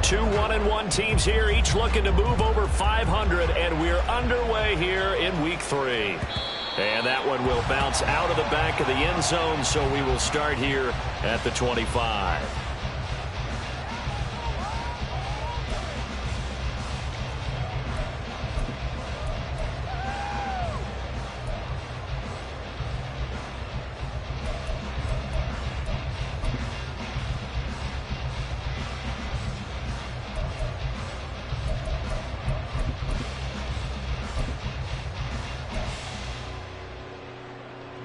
Two 1-1 teams here, each looking to move over 500, and we're underway here in week 3. And that one will bounce out of the back of the end zone, so we will start here at the 25.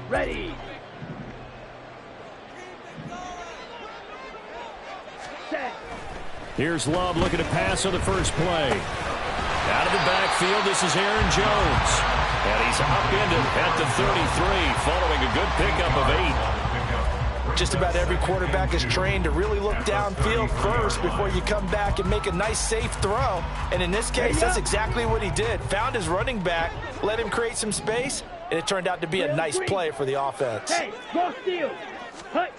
Ready. Set. Here's Love looking to pass on the first play. Out of the backfield, this is Aaron Jones. And he's upended at the 33, following a good pickup of 8. Just about every quarterback is trained to really look downfield first before you come back and make a nice, safe throw. And in this case, that's exactly what he did. Found his running back, let him create some space, and it turned out to be a nice play for the offense. Hey, go steal. Hey.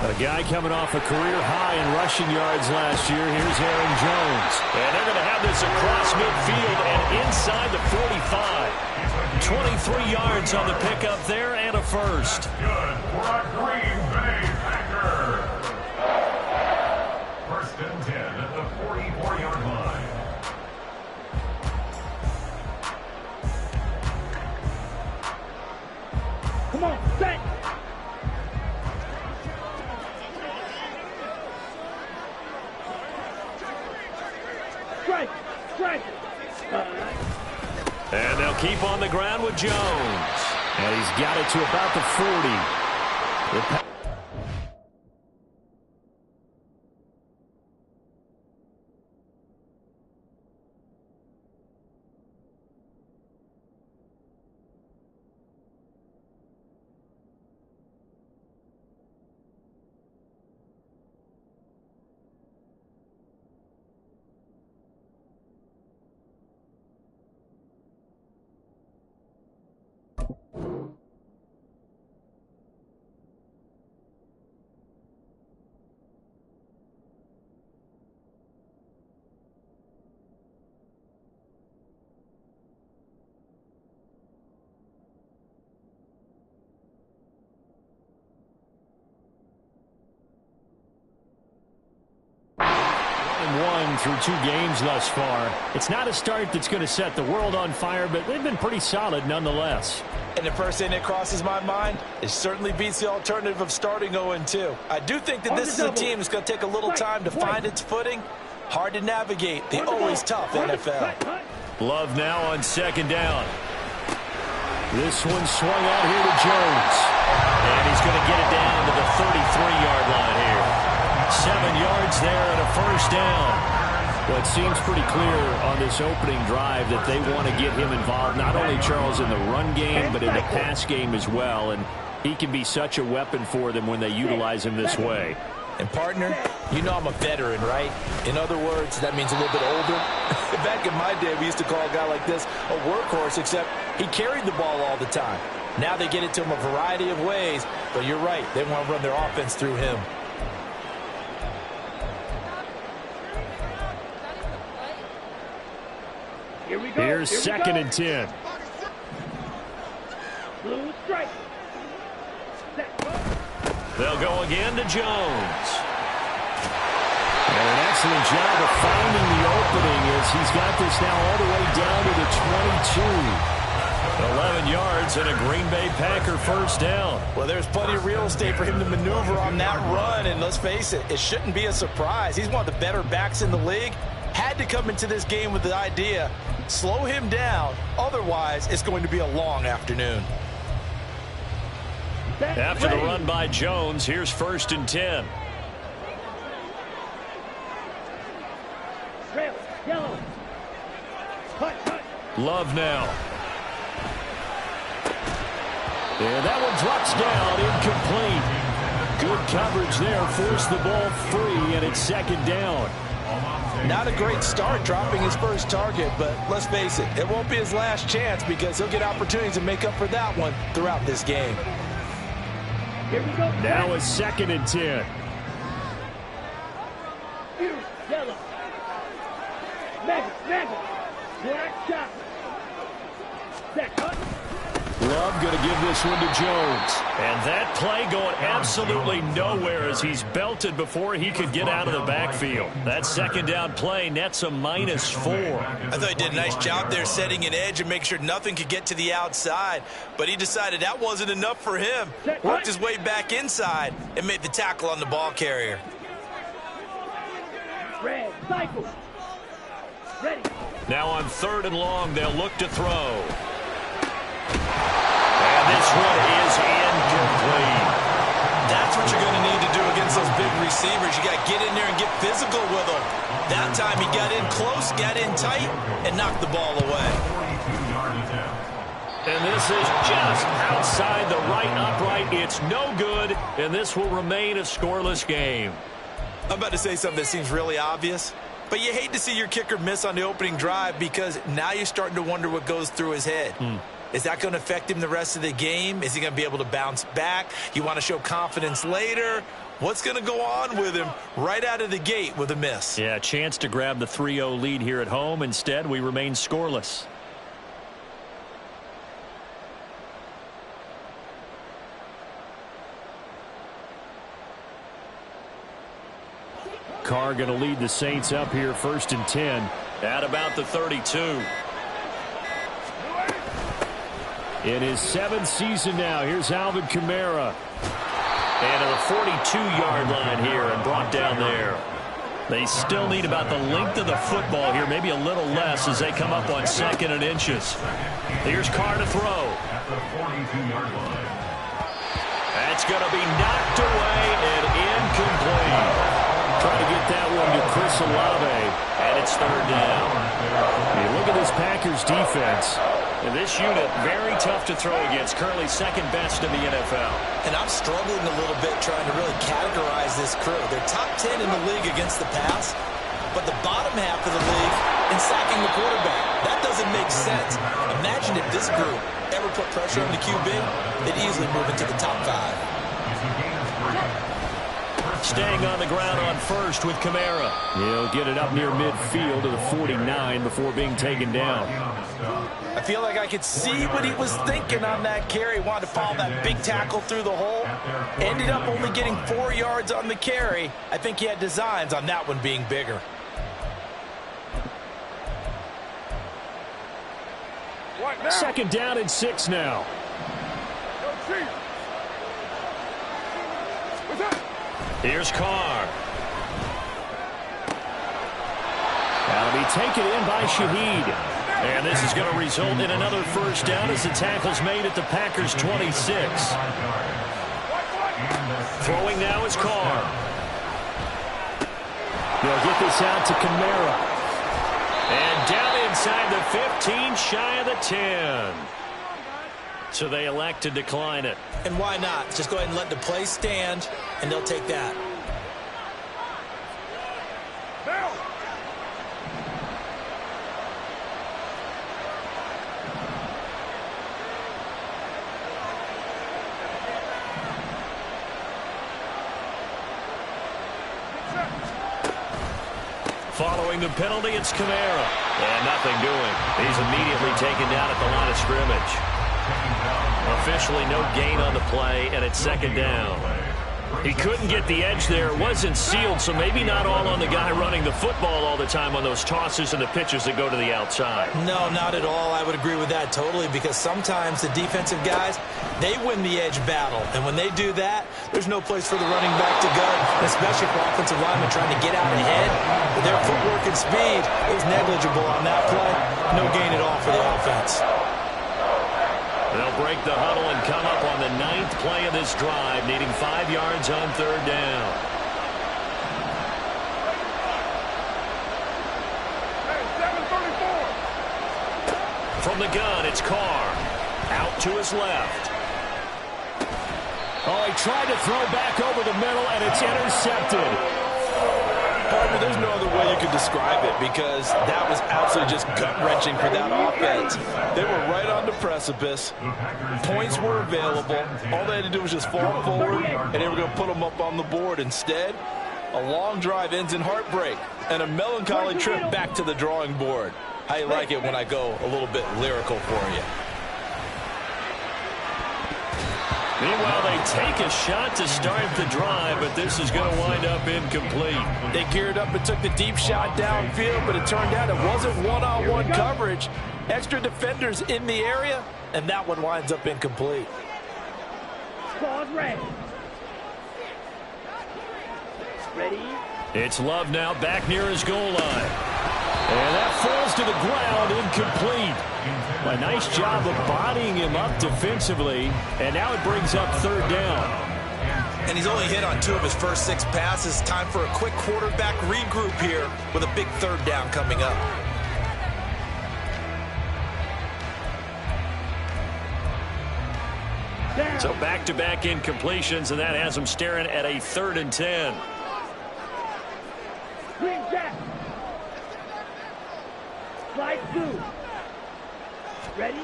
A guy coming off a career high in rushing yards last year. Here's Aaron Jones. And they're going to have this across midfield and inside the 45. 23 yards on the pickup there and a first. Good for a Green Bay Packer. First and 10 at the 44-yard line. Come on, set. Strike, strike. And they'll keep on the ground with Jones. And he's got it to about the 40. One through 2 games thus far. It's not a start that's going to set the world on fire, but they've been pretty solid nonetheless. And the first thing that crosses my mind, it certainly beats the alternative of starting 0-2. I do think that this is a team that's going to take a little time to find its footing. Hard to navigate the always tough NFL. Love now on second down. This one swung out here to Jones. And he's going to get it down to the 33-yard line here. 7 yards there and a first down. Well, it seems pretty clear on this opening drive that they want to get him involved, not only, Charles, in the run game, but in the pass game as well. And he can be such a weapon for them when they utilize him this way. And, partner, you know I'm a veteran, right? In other words, that means a little bit older. Back in my day, we used to call a guy like this a workhorse, except he carried the ball all the time. Now they get it to him a variety of ways, but you're right. They want to run their offense through him. Here we go. Here's second and 10. Blue strike. Set. They'll go again to Jones. And an excellent job of finding the opening as he's got this now all the way down to the 22. 11 yards and a Green Bay Packer first down. Well, there's plenty of real estate for him to maneuver on that run, and let's face it, it shouldn't be a surprise. He's one of the better backs in the league. Had to come into this game with the idea, slow him down, otherwise it's going to be a long afternoon. After the run by Jones, here's first and 10. Trail, yellow. Cut, cut. Love now. And that one drops down, incomplete. Good coverage there, forced the ball free, and it's second down. Not a great start dropping his first target, but let's face it, it won't be his last chance because he'll get opportunities to make up for that one throughout this game. Here we go. Now a second and 10. Seven. Quarter shot. Set. Cut. Love going to give this one to Jones. And that play going absolutely nowhere as he's belted before he could get out of the backfield. That second down play nets a -4. I thought he did a nice job there setting an edge and make sure nothing could get to the outside. But he decided that wasn't enough for him. Worked his way back inside and made the tackle on the ball carrier. Red. Cycle. Ready. Now on 3rd and long, they'll look to throw. And this one is incomplete. That's what you're going to need to do against those big receivers. You got to get in there and get physical with them. That time he got in close, got in tight, and knocked the ball away. And this is just outside the right upright. It's no good, and this will remain a scoreless game. I'm about to say something that seems really obvious, but you hate to see your kicker miss on the opening drive because now you're starting to wonder what goes through his head. Is that going to affect him the rest of the game? Is he going to be able to bounce back? You want to show confidence later? What's going to go on with him right out of the gate with a miss? Yeah, chance to grab the 3-0 lead here at home. Instead, we remain scoreless. Carr going to lead the Saints up here 1st and 10 at about the 32. In his 7th season now, here's Alvin Kamara. And to the 42-yard line here and brought down there. They still need about the length of the football here, maybe a little less as they come up on 2nd and inches. Here's Carr to throw. That's going to be knocked away and incomplete. Trying to get that one to Chris Olave, and it's 3rd down. You look at this Packers defense. And this unit, very tough to throw against. Currently 2nd best in the NFL. And I'm struggling a little bit trying to really categorize this crew. They're top 10 in the league against the pass, but the bottom half of the league in sacking the quarterback. That doesn't make sense. Imagine if this group ever put pressure on the QB, they'd easily move into the top 5. Staying on the ground on 1st with Kamara. He'll get it up near midfield to the 49 before being taken down. I feel like I could see what he was thinking on that carry. Wanted to follow that big tackle through the hole. Ended up only getting 4 yards on the carry. I think he had designs on that one being bigger. Second down and 6 now. Here's Carr. That'll be taken in by Shaheed. And this is going to result in another 1st down as the tackle's made at the Packers' 26. Throwing now is Carr. They'll get this out to Kamara. And down inside the 15, shy of the 10. So they elect to decline it. And why not? Just go ahead and let the play stand, and they'll take that. Following the penalty, it's Kamara. And nothing doing. He's immediately taken down at the line of scrimmage. Officially no gain on the play, and it's 2nd down. He couldn't get the edge there. It wasn't sealed, so maybe not all on the guy running the football all the time on those tosses and the pitches that go to the outside. No, not at all. I would agree with that totally because sometimes the defensive guys, they win the edge battle. And when they do that, there's no place for the running back to go, especially for offensive linemen trying to get out ahead. With their footwork and speed, it was negligible on that play. No gain at all for the offense. They'll break the huddle and come up on the 9th play of this drive, needing 5 yards on 3rd down. From the gun, it's Carr. Out to his left. Oh, he tried to throw back over the middle, and it's intercepted. Partner, there's no other way you could describe it because that was absolutely just gut-wrenching for that offense. They were right on the precipice. Points were available. All they had to do was just fall forward, and they were going to put them up on the board. Instead, A long drive ends in heartbreak and a melancholy trip back to the drawing board. How you like it when I go a little bit lyrical for you? Meanwhile, they take a shot to start the drive, but this is going to wind up incomplete. They geared up and took the deep shot downfield, but it turned out it wasn't one-on-one coverage. Extra defenders in the area, and that one winds up incomplete. Pause red. Ready? It's Love now back near his goal line. And that falls to the ground, incomplete. A nice job of bodying him up defensively, and now it brings up third down. And he's only hit on 2 of his first 6 passes. Time for a quick quarterback regroup here with a big third down coming up. Down. So back-to-back incompletions, and that has him staring at a 3rd and 10. Green jack. Slide through. Ready?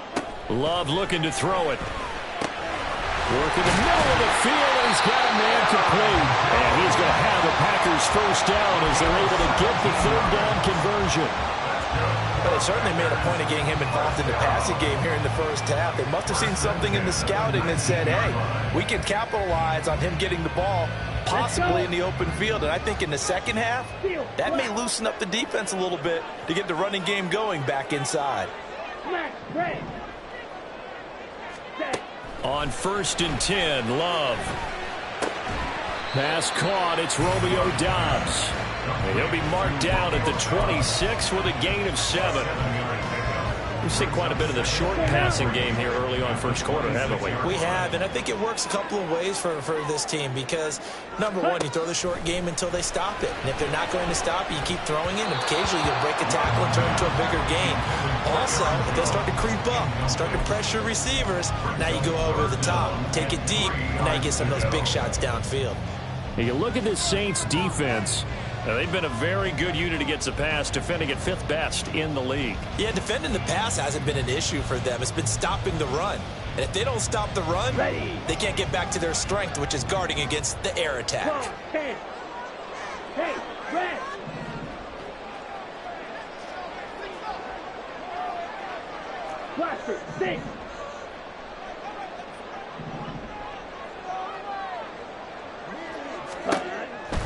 Love looking to throw it. Work in the middle of the field, and he's got a man complete. And he's going to have the Packers first down as they're able to get the 3rd down conversion. But they certainly made a point of getting him involved in the passing game here in the first half. They must have seen something in the scouting that said, hey, we can capitalize on him getting the ball, possibly in the open field. And I think in the second half, that may loosen up the defense a little bit to get the running game going back inside. Smash. Red. Set. On 1st and 10, Love. Pass caught. It's Romeo Doubs. And he'll be marked down at the 26 with a gain of 7. We've seen quite a bit of the short passing game here early on first quarter, haven't we? We have, and I think it works a couple of ways for this team because, number one, you throw the short game until they stop it. And if they're not going to stop it, you keep throwing it, and occasionally you'll break a tackle and turn it into a bigger gain. Also, if they start to creep up, start to pressure receivers, now you go over the top, take it deep, and now you get some of those big shots downfield. And you look at this Saints defense. They've been a very good unit against the pass, defending at 5th best in the league. Yeah, defending the pass hasn't been an issue for them. It's been stopping the run. And if they don't stop the run, they can't get back to their strength, which is guarding against the air attack. 10. Hey, red. Blaster. 6.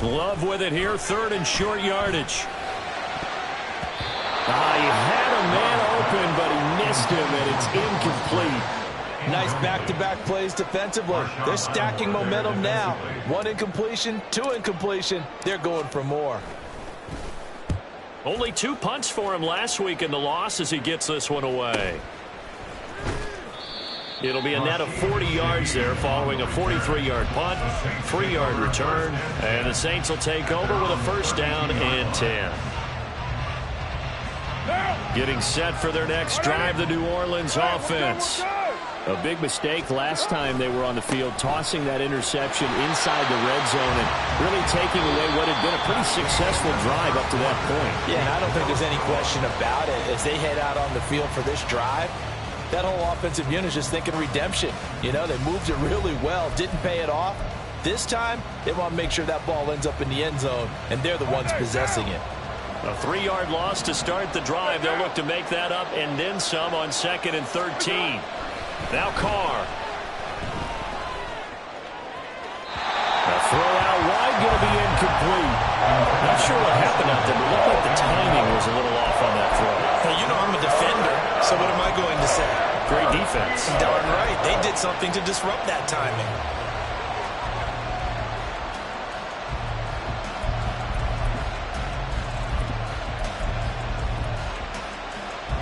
Love with it here, 3rd and short yardage. He had a man open, but he missed him, and it's incomplete. Nice back-to-back plays defensively. They're stacking momentum now. 1 incompletion, 2 incompletion. They're going for more. Only 2 punts for him last week in the loss as he gets this one away. It'll be a net of 40 yards there following a 43-yard punt, 3-yard return, and the Saints will take over with a first down and 10. Getting set for their next drive, the New Orleans offense. A big mistake last time they were on the field, tossing that interception inside the red zone and really taking away what had been a pretty successful drive up to that point. Yeah, and I don't think there's any question about it. As they head out on the field for this drive, that whole offensive unit is just thinking redemption. You know, they moved it really well, didn't pay it off. This time, they want to make sure that ball ends up in the end zone, and they're the ones possessing it. A 3-yard loss to start the drive. They'll look to make that up and then some on 2nd and 13. Now Carr. A throw out wide, going to be incomplete. Not sure what happened out there, but it looked like the timing was a little off on that throw. Hey, you know I'm a defender, so what am I going to say? Great defense. Darn right. They did something to disrupt that timing.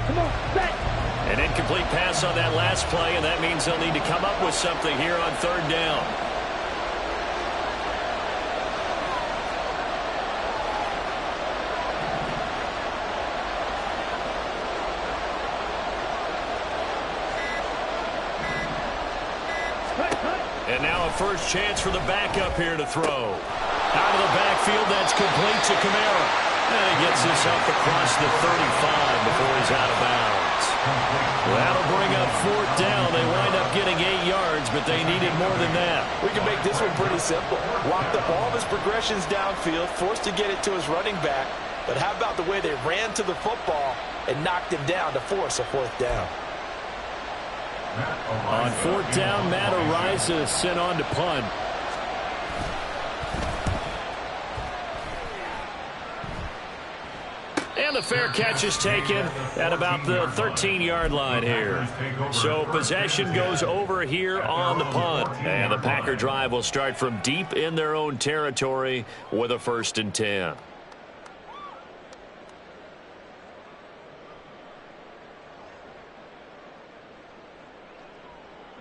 Come on, set. An incomplete pass on that last play, and that means they'll need to come up with something here on 3rd down. And now a first chance for the backup here to throw. Out of the backfield, that's complete to Kamara. And he gets this up across the 35 before he's out of bounds. That'll bring up 4th down. They wind up getting 8 yards, but but they needed more than that. We can make this one pretty simple. Locked up all of his progressions downfield, forced to get it to his running back. But how about the way they ran to the football and knocked him down to force a fourth down? On fourth down, Matt Araiza sent on to punt. And the fair catch is taken at about the 13-yard line here. So possession goes over here on the punt. And the Packer drive will start from deep in their own territory with a 1st and 10.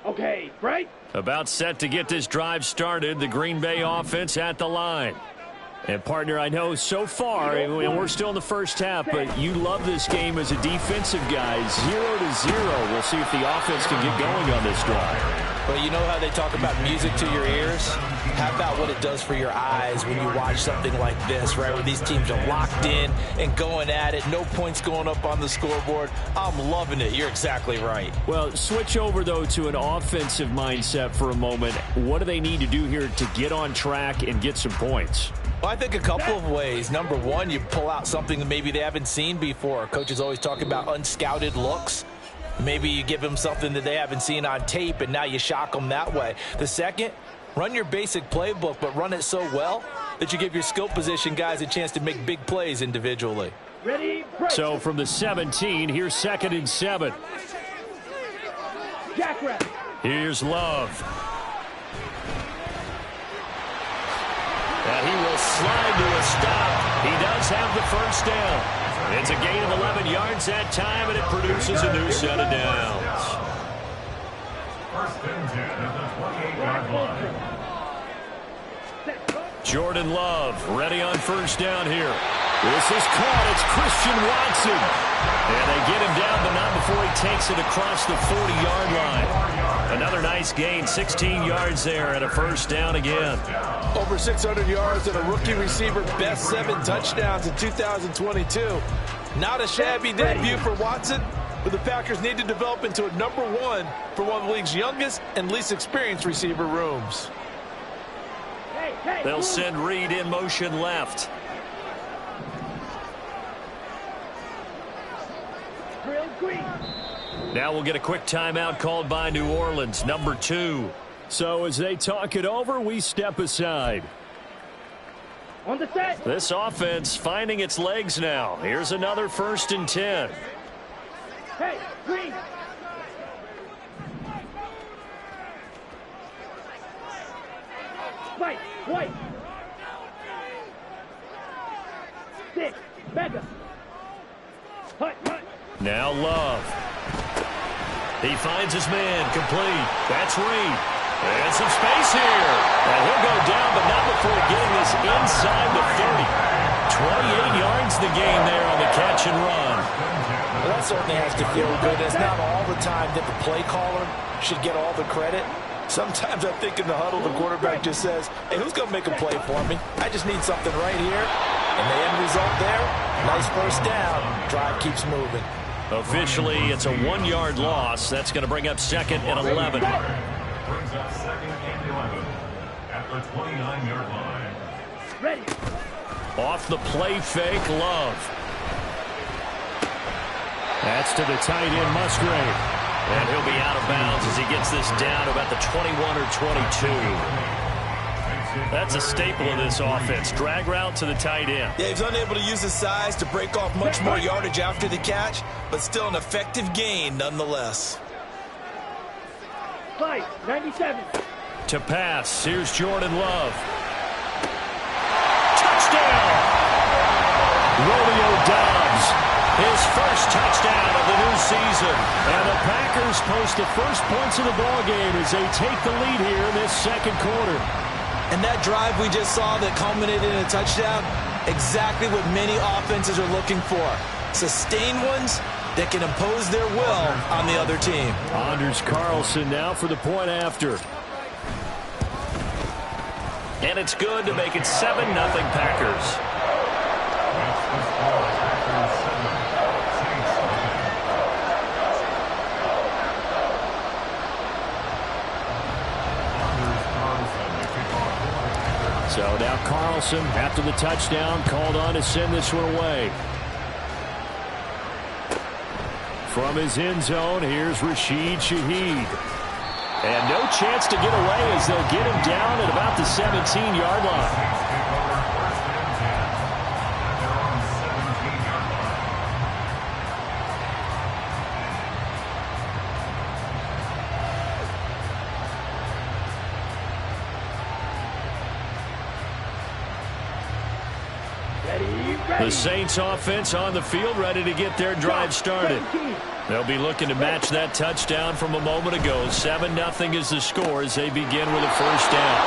Okay, break. About set to get this drive started, the Green Bay offense at the line. And, partner, I know so far, and we're still in the first half, but you love this game as a defensive guy. 0-0. We'll see if the offense can get going on this drive. Well, you know how they talk about music to your ears? How about what it does for your eyes when you watch something like this, right, where these teams are locked in and going at it, no points going up on the scoreboard? I'm loving it. You're exactly right. Well, switch over, though, to an offensive mindset for a moment. What do they need to do here to get on track and get some points? Well, I think a couple of ways. Number one, you pull out something that maybe they haven't seen before. Coaches always talk about unscouted looks. Maybe you give them something that they haven't seen on tape, and now you shock them that way. The second, run your basic playbook, but run it so well that you give your skill position guys a chance to make big plays individually. Ready, break. So from the 17, here's 2nd and 7. Jackrabbit. Here's Love. And he will slide to a stop. He does have the 1st down. It's a gain of 11 yards that time, and it produces a new set of downs. 1st and 10 at the 28-yard line. Jordan Love ready on 1st down here. This is caught. It's Christian Watson. And they get him down, but not before he takes it across the 40-yard line. Another nice gain, 16 yards there, and a 1st down again. Over 600 yards and a rookie receiver, best 7 touchdowns in 2022. Not a shabby debut for Watson, but the Packers need to develop into a number 1 for one of the league's youngest and least experienced receiver rooms. They'll send Reed in motion left. Now we'll get a quick timeout called by New Orleans, number 2. So as they talk it over, we step aside. On the set. This offense finding its legs now. Here's another 1st and 10. Hey, Green. Spike, White. 6, Mega. Hut. Now Love. He finds his man, complete. That's Reed. And some space here. And he'll go down, but not before getting this inside the 30. 28 yards the gain there on the catch and run. Well, that certainly has to feel good. It's not all the time that the play caller should get all the credit. Sometimes I think in the huddle, the quarterback just says, hey, who's going to make a play for me? I just need something right here. And the end result there, nice 1st down. Drive keeps moving. Officially, it's a 1-yard loss. That's going to bring up 2nd and 11. Brings up 2nd and 11 at the 29-yard line. Ready. Off the play fake, Love. That's to the tight end, Musgrave. And he'll be out of bounds as he gets this down about the 21 or 22. That's a staple of this offense. Drag route to the tight end. Yeah, he's unable to use his size to break off much more yardage after the catch, but still an effective gain nonetheless. Fight, 97. To pass, here's Jordan Love. Touchdown! Romeo Doubs, his 1st touchdown of the new season. And the Packers post the first points of the ballgame as they take the lead here in this 2nd quarter. And that drive we just saw that culminated in a touchdown, exactly what many offenses are looking for. Sustained ones that can impose their will on the other team. Anders Carlson now for the point after. And it's good to make it 7-0 Packers. So now Carlson, after the touchdown, called on to send this one away. From his end zone, here's Rashid Shaheed. And no chance to get away as they'll get him down at about the 17-yard line. The Saints offense on the field, ready to get their drive started. They'll be looking to match that touchdown from a moment ago. 7-0 is the score as they begin with a first down.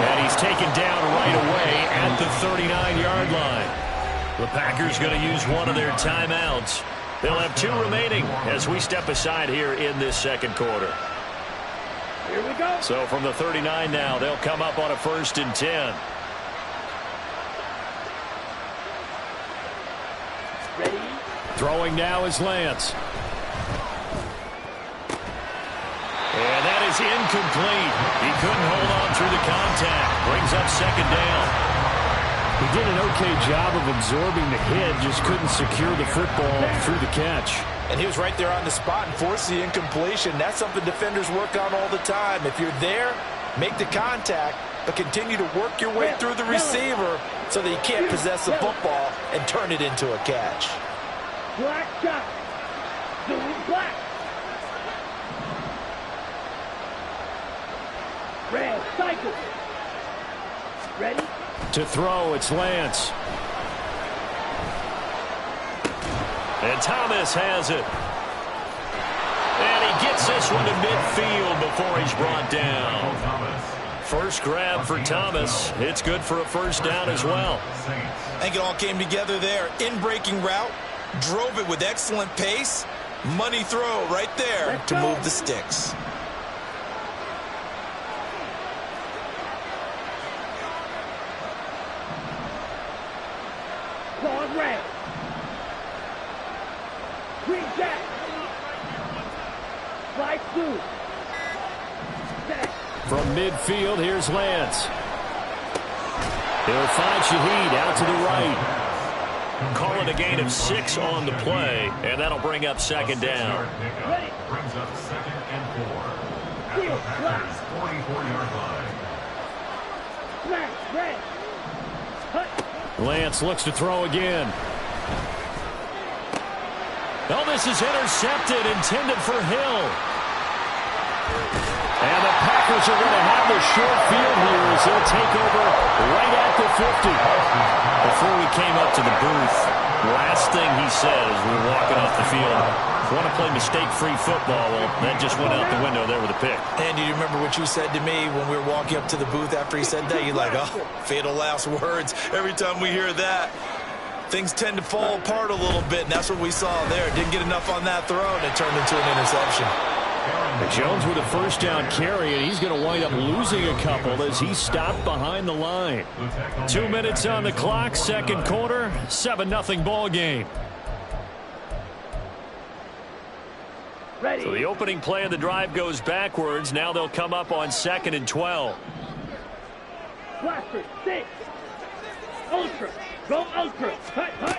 And he's taken down right away at the 39-yard line. The Packers going to use one of their timeouts. They'll have 2 remaining as we step aside here in this second quarter. Here we go. So from the 39 now, they'll come up on a 1st and 10. Ready? Throwing now is Lance. And that is incomplete. He couldn't hold on through the contact. Brings up 2nd down. He did an okay job of absorbing the hit, just couldn't secure the football through the catch. And he was right there on the spot and forced the incompletion. That's something defenders work on all the time. If you're there, make the contact, but continue to work your way through the receiver so that you can't possess the football and turn it into a catch. Black shot. Doing black. Red cycle. Ready? To throw, it's Lance. And Thomas has it. And he gets this one to midfield before he's brought down. First grab for Thomas. It's good for a first down as well. I think it all came together there. In-breaking route, drove it with excellent pace. Money throw right there to move the sticks. Claude red. Green jack. Fly through. Jack. From midfield, here's Lance. He'll find Shaheed out to the right. Calling a gain of 6 on the play, and that'll bring up 2nd down. Ready. Brings up 2nd and 4. At Field, the Packers' 44-yard line. Smash, red. Hut. Lance looks to throw again. Oh, this is intercepted, intended for Hill. And the Packers are going to have the short field here as they'll take over right at the 50. Before we came up to the booth, last thing he said as we were walking off the field, want to play mistake-free football. Well, that just went out the window there with a pick. And you remember what you said to me when we were walking up to the booth after he said that? You're like, oh, fatal last words. Every time we hear that, things tend to fall apart a little bit, and that's what we saw there. Didn't get enough on that throw, and it turned into an interception. Jones with a first down carry, and he's going to wind up losing a couple as he stopped behind the line. 2 minutes on the clock, second quarter, 7-0 ball game. Ready. So the opening play of the drive goes backwards. Now they'll come up on 2nd and 12. Blaster, 6. Ultra. Go ultra. Hut, hut.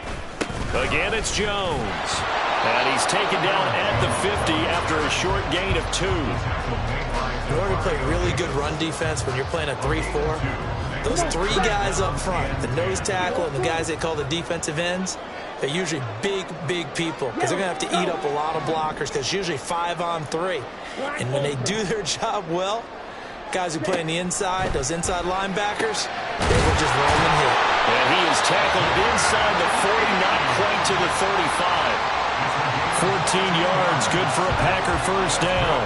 Again, it's Jones. And he's taken down at the 50 after a short gain of 2. In order to play really good run defense when you're playing a 3-4, those 3 guys up front, the nose tackle and the guys they call the defensive ends, they're usually big people because they're going to have to eat up a lot of blockers because it's usually 5-on-3. And when they do their job well, guys who play on the inside, those inside linebackers, they will just roll and hit. And he is tackled inside the 40, not quite to the 35. 14 yards, good for a Packer first down.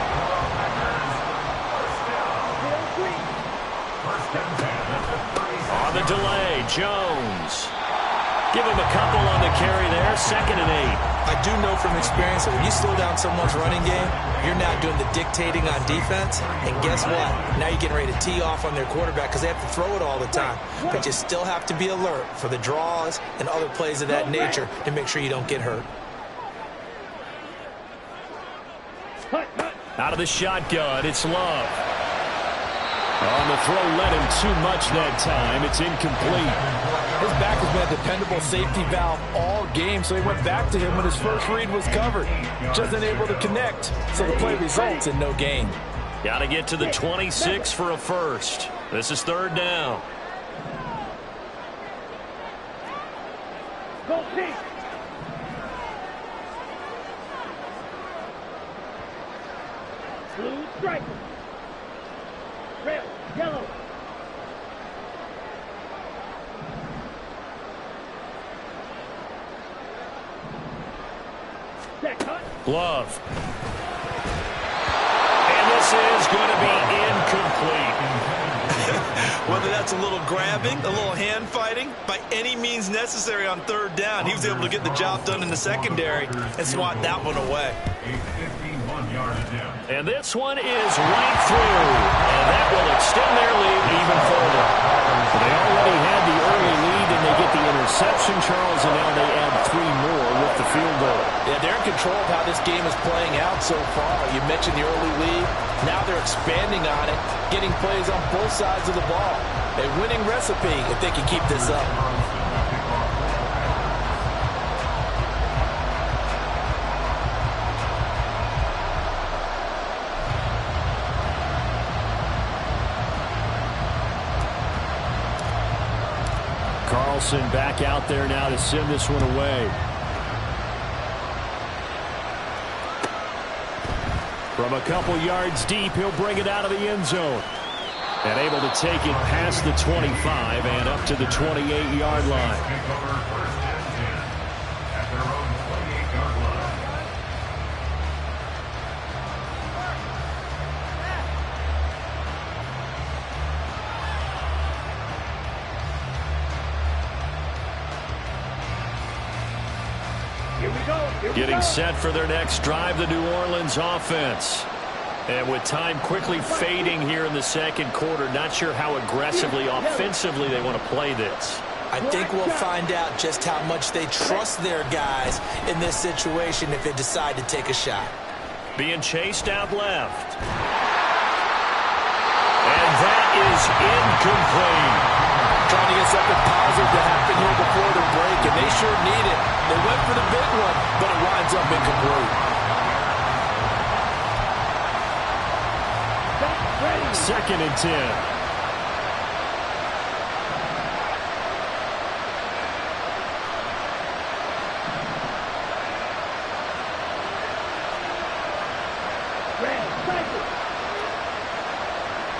On the delay, Jones. Give him a couple on the carry there, 2nd and 8. I do know from experience that when you slow down someone's running game, you're now doing the dictating on defense. And guess what? Now you're getting ready to tee off on their quarterback because they have to throw it all the time. But you still have to be alert for the draws and other plays of that nature to make sure you don't get hurt. Hut, hut. Out of the shotgun, it's Love. On the throw, led him too much that time. It's incomplete. His back has been a dependable safety valve all game, so he went back to him when his first read was covered. Just unable to connect, so the play results in no gain. Got to get to the 26 for a first. This is third down. Go team. Blue striker. Red, yellow. Set cut. Glove. And this is going to be incomplete. Whether that's a little grabbing, a little hand fighting, by any means necessary on third down, he was able to get the job done in the secondary and swat that one away. A 51-yard attempt. And this one is right through. And that will extend their lead even further. They already had the early lead, and they get the interception, Charles, and now they add 3 more with the field goal. Yeah, they're in control of how this game is playing out so far. You mentioned the early lead. Now they're expanding on it, getting plays on both sides of the ball. A winning recipe if they can keep this up. Carlson back out there now to send this one away. From a couple yards deep, he'll bring it out of the end zone. And able to take it past the 25 and up to the 28-yard line. Take over first and 10 at their own 28-yard line. Here we go. Here we Getting go. set for their next drive, the New Orleans offense. And with time quickly fading here in the second quarter, not sure how aggressively, offensively they want to play this. I think we'll find out just how much they trust their guys in this situation if they decide to take a shot. Being chased out left. And that is incomplete. Trying to get something positive to happen here before the break, and they sure need it. They went for the big one, but it winds up incomplete. Ready. 2nd and 10. Red, cycle.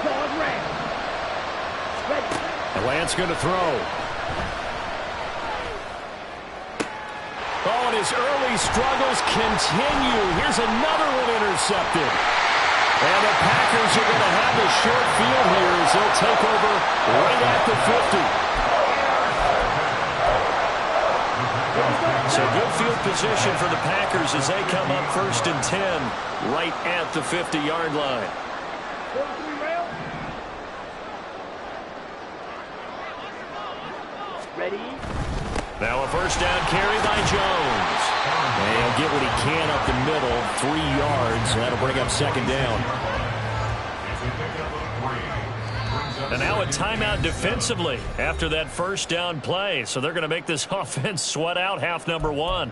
Dog red. Ready. And Lance going to throw. Oh, and his early struggles continue. Here's another one intercepted. And the Packers are going to have a short field here as they'll take over right at the 50. So good field position for the Packers as they come up 1st and 10 right at the 50-yard line. 43 rail. Ready. Now a first down carry by Jones. And he'll get what he can up the middle, 3 yards. That'll bring up 2nd down. And now a timeout defensively after that first down play. So they're going to make this offense sweat out half number 1.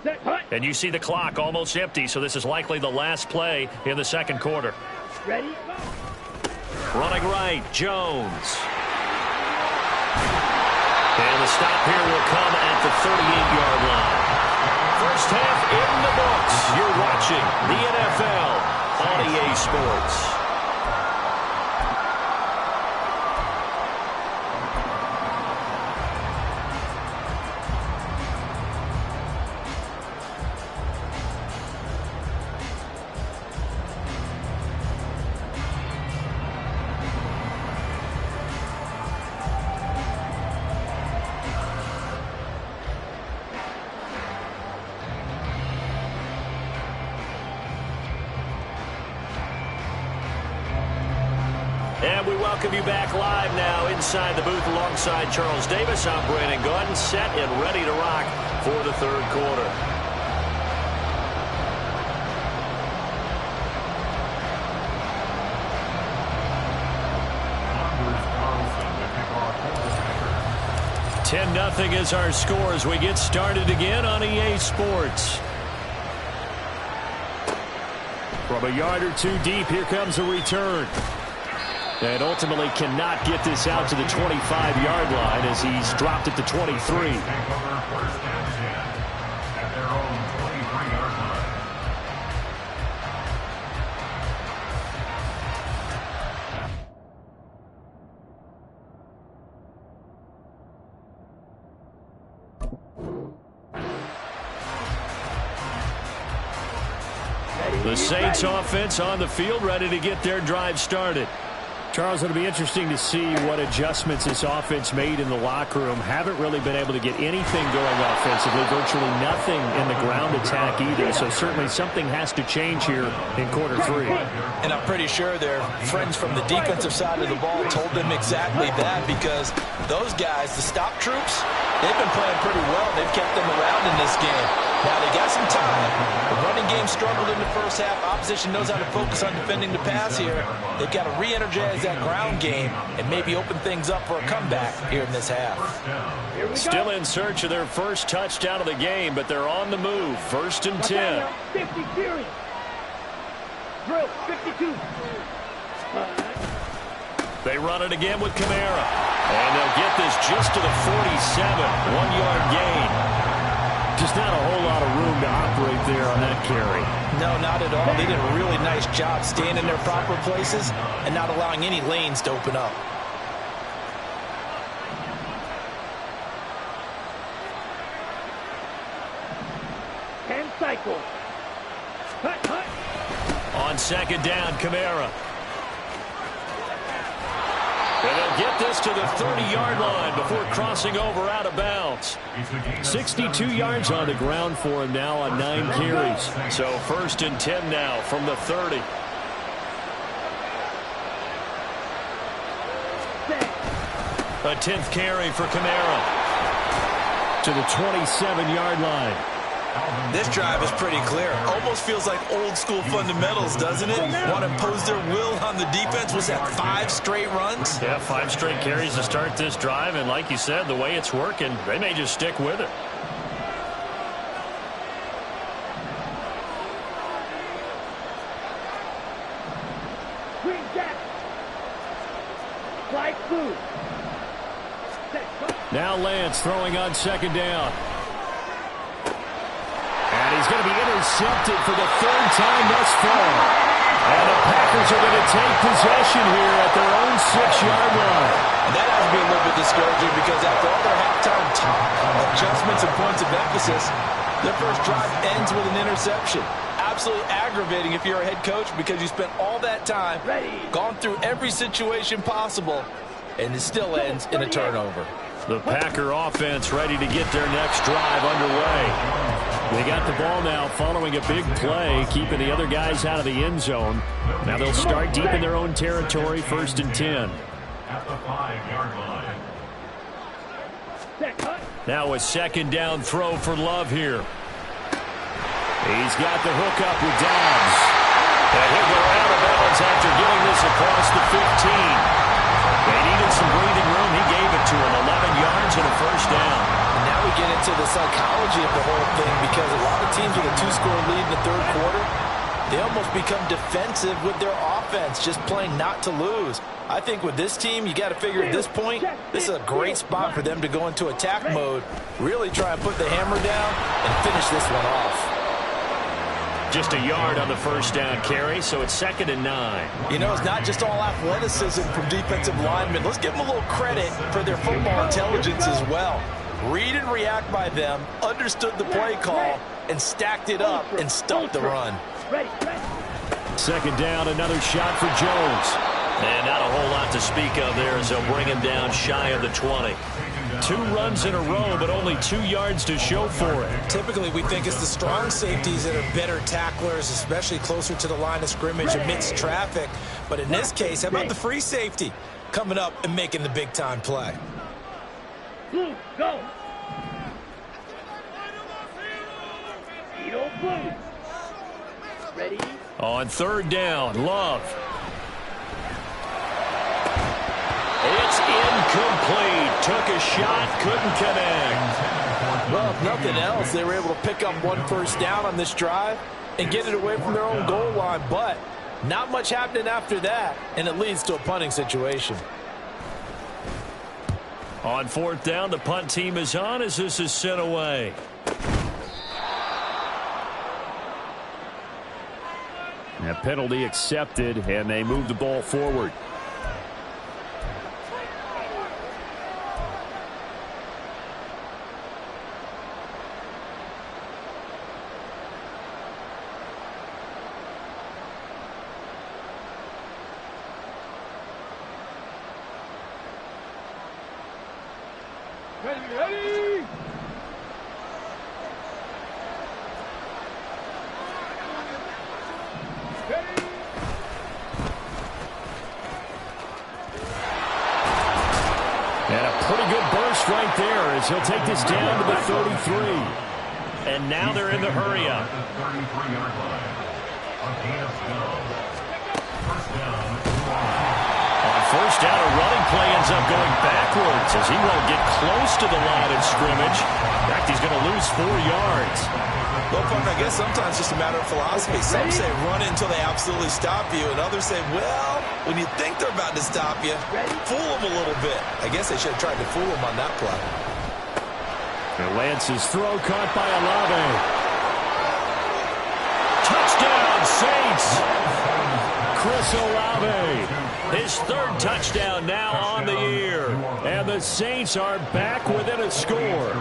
Set cut. And you see the clock almost empty, so this is likely the last play in the second quarter. Ready. Running right, Jones. And the stop here will come at the 38-yard line. First half in the books. You're watching the NFL on EA Sports. And we welcome you back live now inside the booth alongside Charles Davis. I'm Brandon Gaudin, set and ready to rock for the third quarter. 10-0 is our score as we get started again on EA Sports. From a yard or two deep, here comes a return. And ultimately cannot get this out to the 25-yard line as he's dropped it to 23. The Saints offense on the field, ready to get their drive started. Charles, it'll be interesting to see what adjustments this offense made in the locker room. Haven't really been able to get anything going offensively, virtually nothing in the ground attack either. So certainly something has to change here in quarter three. And I'm pretty sure their friends from the defensive side of the ball told them exactly that, because those guys, the stop troops, they've been playing pretty well. They've kept them around in this game. Now, they got some time. The running game struggled in the first half. Opposition knows how to focus on defending the pass here. They've got to re-energize that ground game and maybe open things up for a comeback here in this half. Still in search of their first touchdown of the game, but they're on the move. 1st and 10. 50 series. Drill, 52. They run it again with Kamara. And they'll get this just to the 47. 1-yard gain. Just not a whole lot of room to operate there on that carry. No, not at all. They did a really nice job staying in their proper places and not allowing any lanes to open up. And cycle. Hut, hut. On 2nd down, Kamara. And they'll get this to the 30-yard line before crossing over out of bounds. 62 yards on the ground for him now on 9 carries. So 1st and 10 now from the 30. A 10th carry for Kamara to the 27-yard line. This drive is pretty clear. Almost feels like old school fundamentals, doesn't it? Want to impose their will on the defense. Was that 5 straight runs? Yeah, 5 straight carries to start this drive. And like you said, the way it's working, they may just stick with it. Green jack. Fly food. Now Lance throwing on 2nd down. And he's going to be intercepted for the 3rd time thus far. And the Packers are going to take possession here at their own 6-yard line. And that has to be a little bit discouraging, because after all their halftime talk, adjustments and points of emphasis, their first drive ends with an interception. Absolutely aggravating if you're a head coach, because you spent all that time, gone through every situation possible, and it still ends in a turnover. The Packer offense ready to get their next drive underway. They got the ball now following a big play, keeping the other guys out of the end zone. Now they'll start deep in their own territory, 1st and 10. At the 5-yard line. Now a 2nd down throw for Love here. He's got the hook up with Dobbs. And he'll go out of bounds after getting this across the 15. They needed some breathing room. He gave it to him. 11 yards and a 1st down. And now we get into the psychology of the whole thing, because a lot of teams with a 2-score lead in the 3rd quarter, they almost become defensive with their offense, just playing not to lose. I think with this team, you got to figure at this point, this is a great spot for them to go into attack mode, really try and put the hammer down and finish this one off. Just a yard on the 1st down carry, so it's 2nd and 9. You know, it's not just all athleticism from defensive linemen. Let's give them a little credit for their football intelligence as well. Read and react by them, understood the play call, and stacked it up and stumped the run. 2nd down, another shot for Jones. And not a whole lot to speak of there as they'll bring him down shy of the 20. 2 runs in a row, but only 2 yards to show for it. Typically, we think it's the strong safeties that are better tacklers, especially closer to the line of scrimmage amidst traffic. But in this case, how about the free safety coming up and making the big-time play? Blue, go. Edo Blue. Ready? On 3rd down, Love. It's incomplete. took a shot, couldn't connect. Well, if nothing else, they were able to pick up one first down on this drive and get it away from their own goal line. But not much happening after that, and it leads to a punting situation. On fourth down, the punt team is on as this is sent away. A penalty accepted, and they move the ball forward. Ready! And a pretty good burst right there as he'll take this down to the 33. And now they're in the hurry-up. 33-yard line. A gain of 12. First down. On first down, a running play ends up going backwards as he won't get close to the line of scrimmage. In fact, he's going to lose 4 yards. Well, Punk, I guess sometimes it's just a matter of philosophy. Some say run until they absolutely stop you, and others say, well, when you think they're about to stop you, fool them a little bit. I guess they should have tried to fool them on that play. And Lance's throw caught by Olave. Touchdown, Saints! Chris Olave, his third touchdown now on the year. And the Saints are back within a score.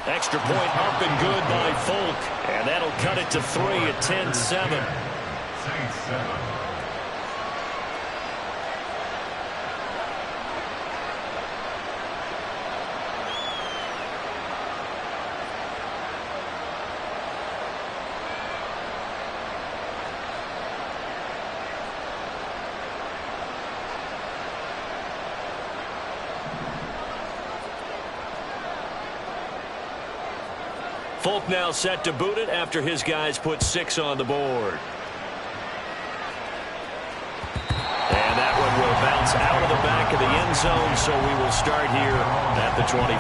Extra point up and good by Folk. And that'll cut it to 3 at 10-7. Saints 7. Folk now set to boot it after his guys put 6 on the board. And that one will bounce out of the back of the end zone, so we will start here at the 25.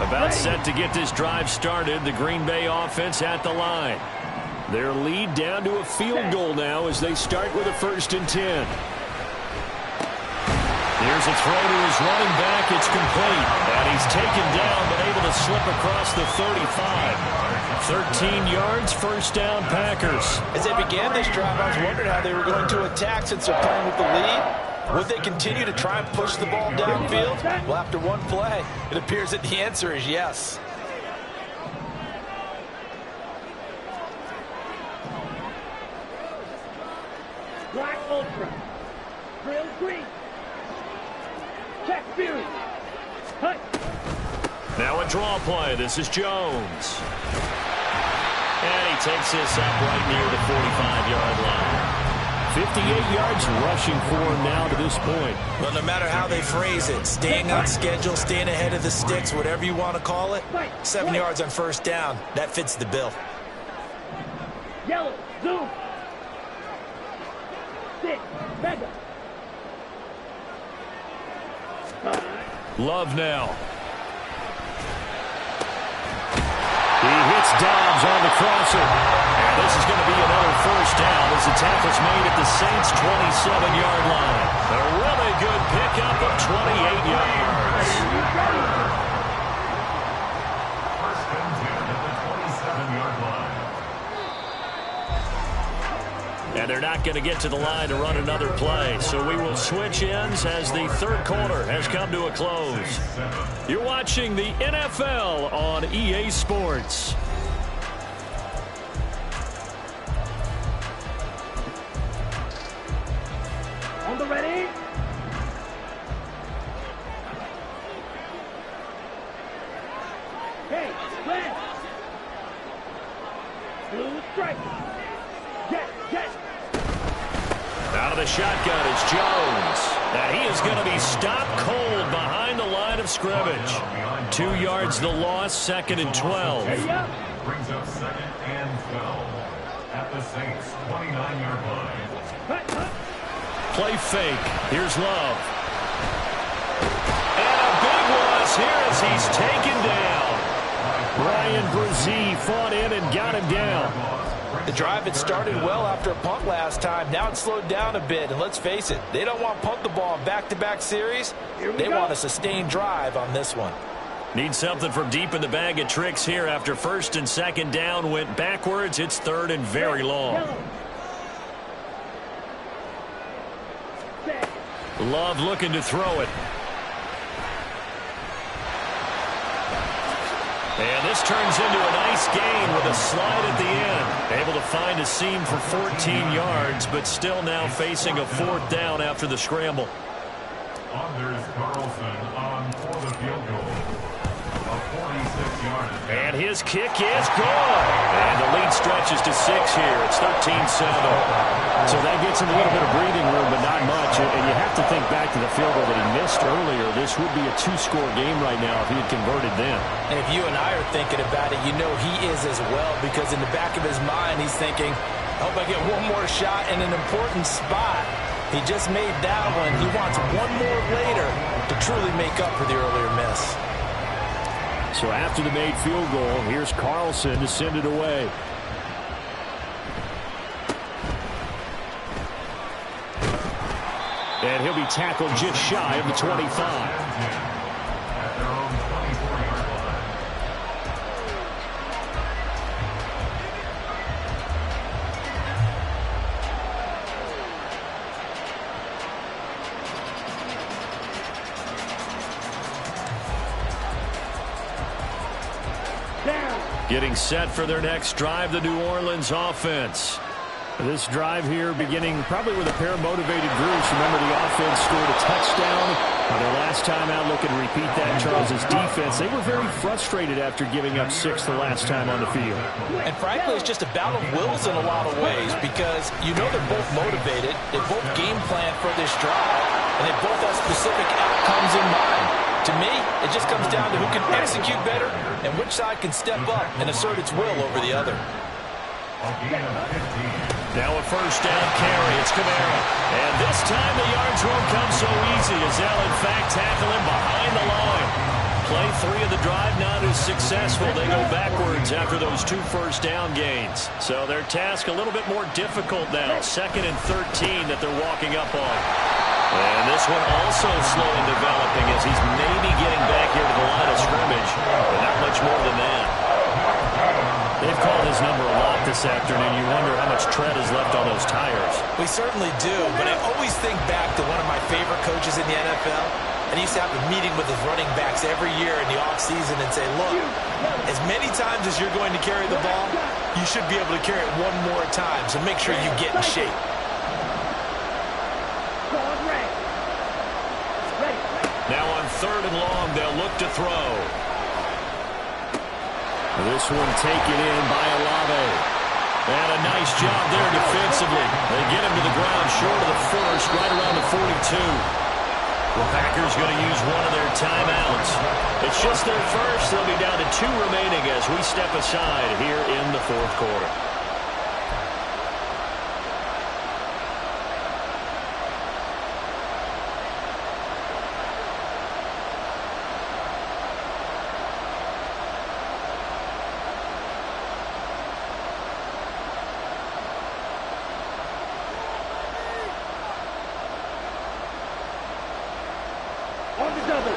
About set to get this drive started, the Green Bay offense at the line. Their lead down to a field goal now as they start with a 1st and 10. Here's a throw to his running back. It's complete. And he's taken down, but able to slip across the 35. 13 yards, first down, Packers. As they began this drive, I was wondering how they were going to attack since they're playing with the lead. Would they continue to try and push the ball downfield? Well, after one play, it appears that the answer is yes. Black Ultra. Grill green. Check Fury. Hut. Now a draw play. This is Jones. And he takes this up right near the 45-yard line. 58 yards rushing for him now to this point. Well, no matter how they phrase it, staying on schedule, staying ahead of the sticks, whatever you want to call it, 7 yards on first down, that fits the bill. Yellow. Zoom. 6. Mega. 5. Love now. He hits Dobbs on the crosser. And this is going to be another first down as the tackle's made at the Saints' 27-yard line. A really good pickup of 28 yards. First and 10 at the 27-yard line. And they're not going to get to the line to run another play. So we will switch ends as the third quarter has come to a close. You're watching the NFL on EA Sports. On the ready. Hey, red. Blue stripe. Jet, jet. Out of the shotgun is Jones. And he is going to be stopped cold behind the line of scrimmage. 2 yards the loss, 2nd and 12. Ready up. Brings up 2nd and 12 at the Saints' 29-yard line. Play fake. Here's Love. And a big loss here as he's taken down. Ryan Brzee fought in and got him down. The drive had started well after a punt last time. Now it's slowed down a bit. And let's face it, they don't want to punt the ball in back-to-back series. They want a sustained drive on this one. Need something from deep in the bag of tricks here after first and second down went backwards. It's third and very long. Love looking to throw it. And this turns into a nice gain with a slide at the end. Able to find a seam for 14 yards, but still now facing a fourth down after the scramble. Anders Carlson on for the field goal. A 46-yard attempt. And his kick is good. And the lead stretches to 6 here. It's 13-7. So that gets him a little bit of breathing room, but not much. And you have to think back to the field goal that he missed earlier. This would be a 2-score game right now if he had converted then. And if you and I are thinking about it, you know he is as well, because in the back of his mind, he's thinking, I hope I get one more shot in an important spot. He just made that one. He wants one more later to truly make up for the earlier miss. So after the made field goal, here's Carlson to send it away. And he'll be tackled just shy of the 25. At their own 24-yard line. Getting set for their next drive, the New Orleans offense. This drive here beginning probably with a pair of motivated groups. Remember, the offense scored a touchdown. Their last time out, looking to repeat that. Charles's defense, they were very frustrated after giving up 6 the last time on the field. And frankly, it's just a battle of wills in a lot of ways, because you know they're both motivated. They both game plan for this drive, and they both have specific outcomes in mind. To me, it just comes down to who can execute better and which side can step up and assert its will over the other. Now a first down carry. It's Kamara. And this time the yards won't come so easy as they'll, in fact, tackle him behind the line. Play 3 of the drive not as successful. They go backwards after those 2 first down gains. So their task a little bit more difficult now. 2nd and 13 that they're walking up on. And this one also slow in developing as he's maybe getting back here to the line of scrimmage, but not much more than that. They've called his number a lot this afternoon. You wonder how much tread is left on those tires. We certainly do, but I always think back to one of my favorite coaches in the NFL, and he used to have a meeting with his running backs every year in the offseason and say, look, as many times as you're going to carry the ball, you should be able to carry it one more time, so make sure you get in shape. Now on 3rd and long, they'll look to throw. This one taken in by Olave. And a nice job there defensively. They get him to the ground short of the first, right around the 42. The Packers going to use one of their timeouts. It's just their first. They'll be down to 2 remaining as we step aside here in the 4th quarter.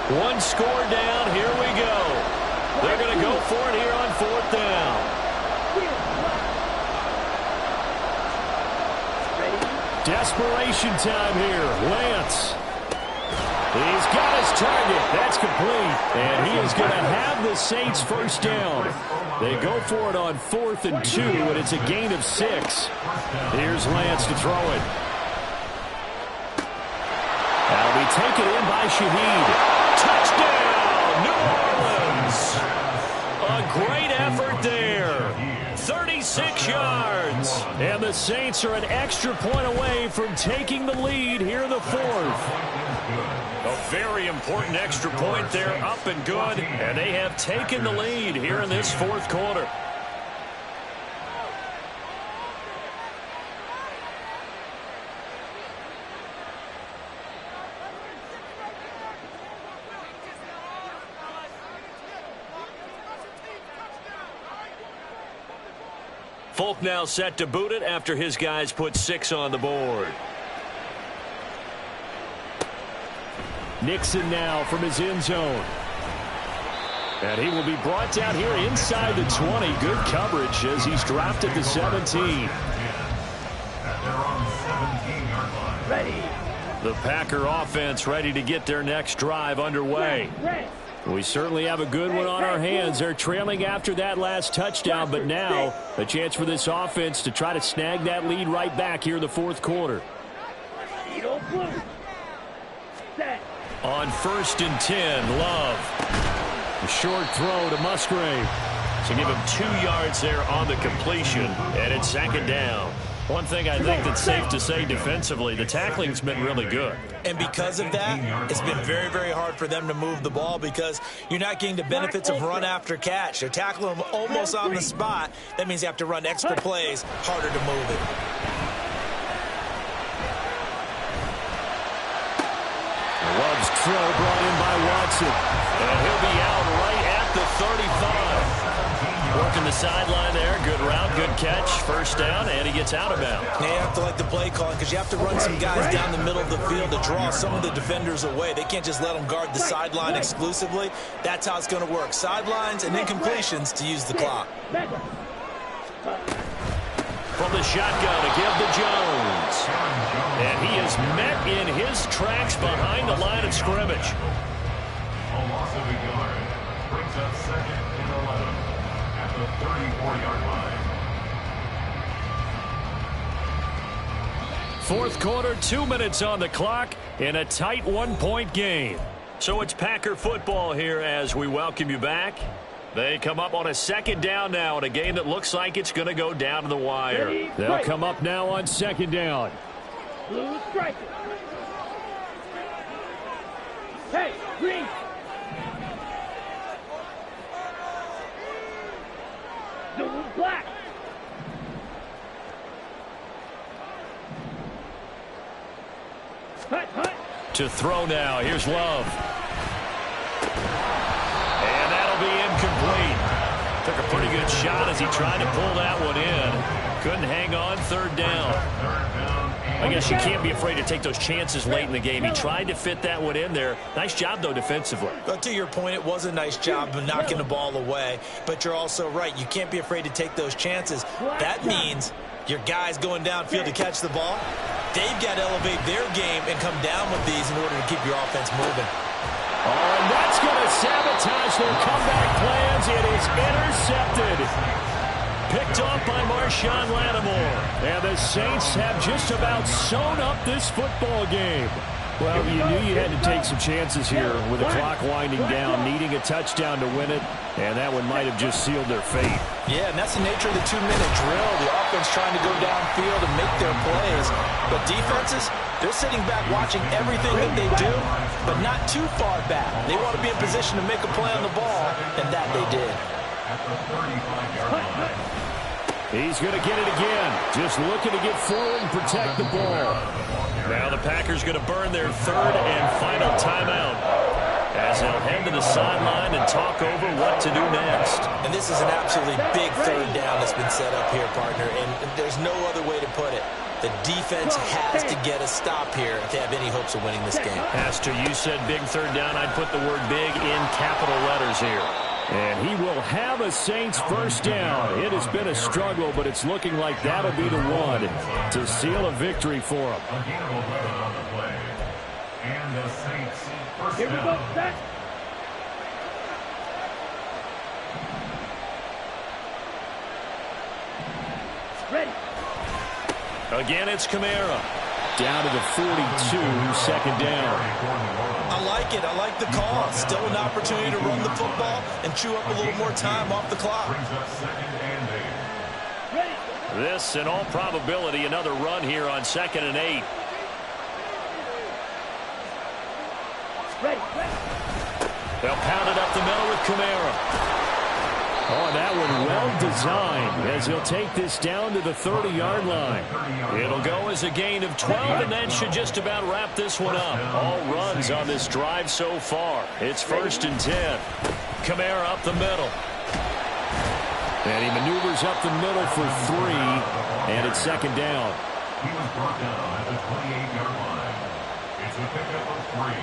One score down. Here we go. They're going to go for it here on 4th down. Desperation time here. Lance. He's got his target. That's complete. And he is going to have the Saints first down. They go for it on 4th and 2, and it's a gain of 6. Here's Lance to throw it. That'll be taken in by Shaheed. Touchdown, New Orleans. A great effort there. 36 yards. And the Saints are an extra point away from taking the lead here in the 4th. A very important extra point there, up and good. And they have taken the lead here in this 4th quarter. Folk now set to boot it after his guys put 6 on the board. Nixon now from his end zone. And he will be brought down here inside the 20. Good coverage as he's dropped at the 17. Ready. The Packer offense ready to get their next drive underway. We certainly have a good one on our hands. They're trailing after that last touchdown, but now a chance for this offense to try to snag that lead right back here in the fourth quarter. On 1st and 10, Love. A short throw to Musgrave. So give him 2 yards there on the completion, and it's 2nd down. One thing I think that's safe to say defensively, the tackling's been really good. And because of that, it's been very, very hard for them to move the ball because you're not getting the benefits of run after catch. They're tackling them almost on the spot. That means you have to run extra plays, harder to move it. Love's throw brought in by Watson. And he'll be out right at the 35. Working the sideline there. Good route, good catch. 1st down, and he gets out of bounds. Now you have to like the play calling because you have to run some guys down the middle of the field to draw some of the defenders away. They can't just let them guard the sideline exclusively. That's how it's going to work. Sidelines and incompletions to use the clock. From the shotgun to give to Jones. And he is met in his tracks behind the line of scrimmage. A loss of a yard brings up 2nd and 11 at the 34-yard line. Fourth quarter, 2 minutes on the clock in a tight 1-point game. So it's Packer football here as we welcome you back. They come up on a 2nd down now in a game that looks like it's going to go down to the wire. They'll come up now on 2nd down. Blue strike. Hey, green. Blue black. Hut, hut. To throw now. Here's Love. And that'll be incomplete. Took a pretty good shot as he tried to pull that one in. Couldn't hang on. 3rd down. I guess you can't be afraid to take those chances late in the game. He tried to fit that one in there. Nice job, though, defensively. But to your point, it was a nice job of knocking the ball away. But you're also right. You can't be afraid to take those chances. That means your guys going downfield to catch the ball, they've got to elevate their game and come down with these in order to keep your offense moving. Oh, and that's going to sabotage their comeback plans. It is intercepted. Picked off by Marshawn Lattimore. And the Saints have just about sewn up this football game. Well, you knew you had to take some chances here with the clock winding down, needing a touchdown to win it, and that one might have just sealed their fate. Yeah, and that's the nature of the 2-minute drill. The offense trying to go downfield and make their plays. But defenses, they're sitting back watching everything that they do, but not too far back. They want to be in position to make a play on the ball, and that they did. He's going to get it again. Just looking to get forward and protect the ball. Now the Packers going to burn their 3rd and final timeout as they'll head to the sideline and talk over what to do next. And this is an absolutely big 3rd down that's been set up here, partner, and there's no other way to put it. The defense has to get a stop here if they have any hopes of winning this game. Pastor, you said big 3rd down. I'd put the word big in capital letters here. And he will have a Saints 1st down. It has been a struggle, but it's looking like that'll be the one to seal a victory for him. And the Saints first Here we go, down. set. Ready. Again, it's Kamara. Down to the 42, 2nd down. I like it. I like the call. Still an opportunity to run the football and chew up a little more time off the clock. Brings up 2nd and 8. Ready. This, in all probability, another run here on 2nd and 8. Ready. They'll pound it up the middle with Kamara. Oh, that one well designed as he'll take this down to the 30-yard line. It'll go as a gain of 12, and that should just about wrap this one up. All runs on this drive so far. It's 1st and 10. Kamara up the middle. And he maneuvers up the middle for 3, and it's second down. He was brought down at the 28-yard line. It's a pickup of 3.